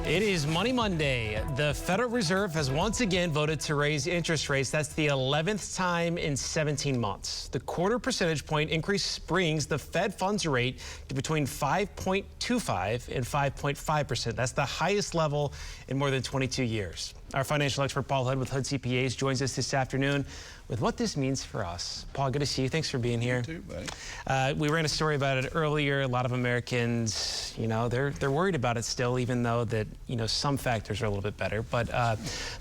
It is Money Monday. The Federal Reserve has once again voted to raise interest rates. That's the 11th time in 17 months. The quarter percentage point increase brings the Fed funds rate to between 5.25 and 5.5%. That's the highest level in more than 22 years. Our financial expert Paul Hood with Hood CPAs joins us this afternoon with what this means for us. Paul, good to see you. Thanks for being here. You too, buddy. We ran a story about it earlier. A lot of Americans, they're worried about it still, even though that, some factors are a little bit better. But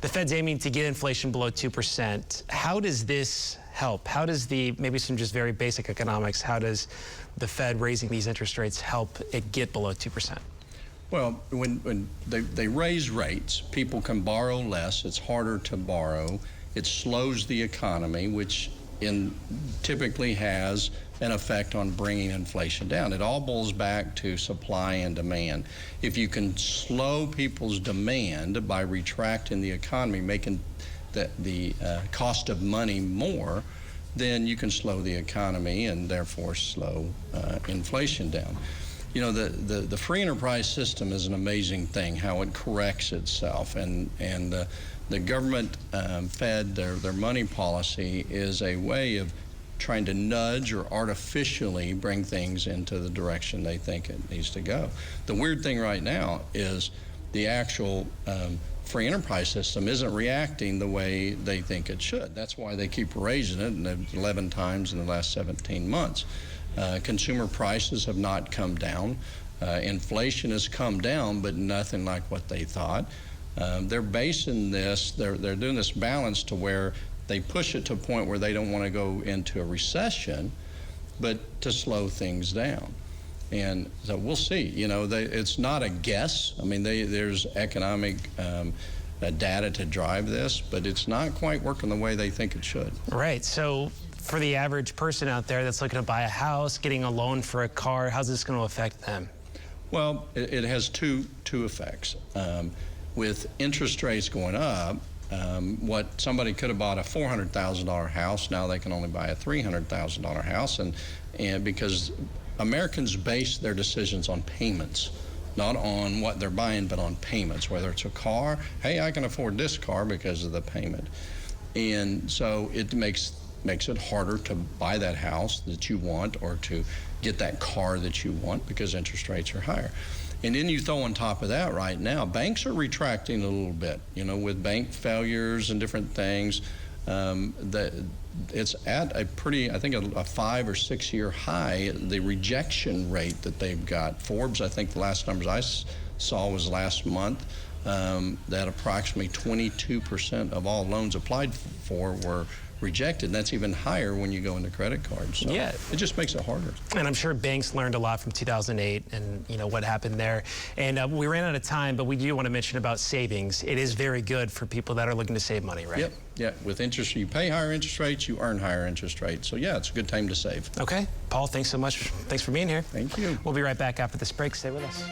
the Fed's aiming to get inflation below 2%. How does this help? How does maybe some just very basic economics, how does the Fed raising these interest rates help it get below 2%? Well, when they raise rates, people can borrow less. It's harder to borrow. It slows the economy, which typically has an effect on bringing inflation down. It all boils back to supply and demand. If you can slow people's demand by retracting the economy, making the cost of money more, then you can slow the economy and therefore slow inflation down. The free enterprise system is an amazing thing, how it corrects itself, and the government Fed, their money policy is a way of trying to nudge or artificially bring things into the direction they think it needs to go. The weird thing right now is the actual free enterprise system isn't reacting the way they think it should. That's why they keep raising it 11 times in the last 17 months. Consumer prices have not come down. Inflation has come down, but nothing like what they thought. They're basing this, they're doing this balance to where they push it to a point where they don't want to go into a recession, but to slow things down. And so we'll see. It's not a guess. I mean, there's economic data to drive this, but it's not quite working the way they think it should. Right. So for the average person out there that's looking to buy a house, getting a loan for a car, how's this going to affect them? Well, it has two effects. With interest rates going up, what somebody could have bought a $400,000 house, now they can only buy a $300,000 house, and because Americans base their decisions on payments, not on what they're buying, but on payments. Whether it's a car, hey, I can afford this car because of the payment, and so it makes it harder to buy that house that you want or to get that car that you want because interest rates are higher. And then you throw on top of that right now, banks are retracting a little bit, with bank failures and different things. It's at a pretty, I think, a 5 or 6 year high, the rejection rate that they've got. Forbes, I think the last numbers I saw was last month, that approximately 22% of all loans applied for were rejected, and that's even higher when you go into credit cards. So yeah, it just makes it harder. And I'm sure banks learned a lot from 2008 and what happened there. And we ran out of time, but we do want to mention about savings. It is very good for people that are looking to save money, right? Yep. Yeah. With interest, you pay higher interest rates, you earn higher interest rates. So yeah, it's a good time to save. Okay, Paul, thanks so much. Thanks for being here. Thank you. We'll be right back after this break. Stay with us.